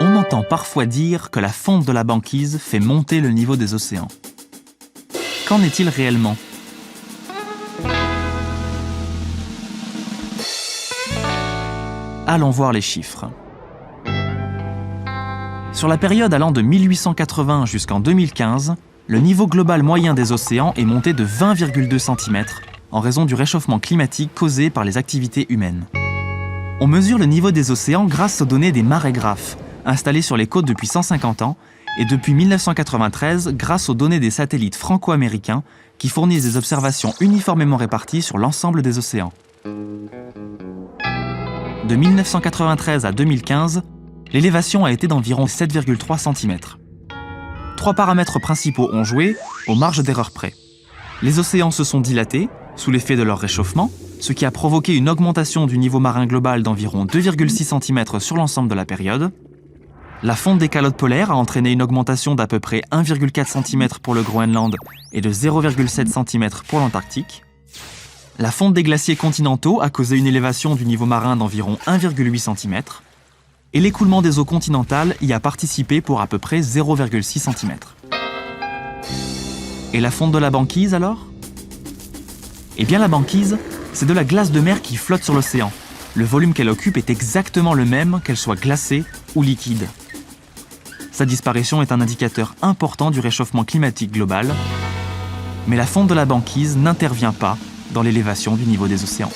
On entend parfois dire que la fonte de la banquise fait monter le niveau des océans. Qu'en est-il réellement ? Allons voir les chiffres. Sur la période allant de 1880 jusqu'en 2015, le niveau global moyen des océans est monté de 20,2 cm en raison du réchauffement climatique causé par les activités humaines. On mesure le niveau des océans grâce aux données des marégraphes, installés sur les côtes depuis 150 ans, et depuis 1993 grâce aux données des satellites franco-américains qui fournissent des observations uniformément réparties sur l'ensemble des océans. De 1993 à 2015, l'élévation a été d'environ 7,3 cm. Trois paramètres principaux ont joué, aux marges d'erreur près. Les océans se sont dilatés, sous l'effet de leur réchauffement, ce qui a provoqué une augmentation du niveau marin global d'environ 2,6 cm sur l'ensemble de la période. La fonte des calottes polaires a entraîné une augmentation d'à peu près 1,4 cm pour le Groenland et de 0,7 cm pour l'Antarctique. La fonte des glaciers continentaux a causé une élévation du niveau marin d'environ 1,8 cm. Et l'écoulement des eaux continentales y a participé pour à peu près 0,6 cm. Et la fonte de la banquise alors ? Eh bien la banquise, c'est de la glace de mer qui flotte sur l'océan. Le volume qu'elle occupe est exactement le même qu'elle soit glacée ou liquide. Sa disparition est un indicateur important du réchauffement climatique global, mais la fonte de la banquise n'intervient pas dans l'élévation du niveau des océans.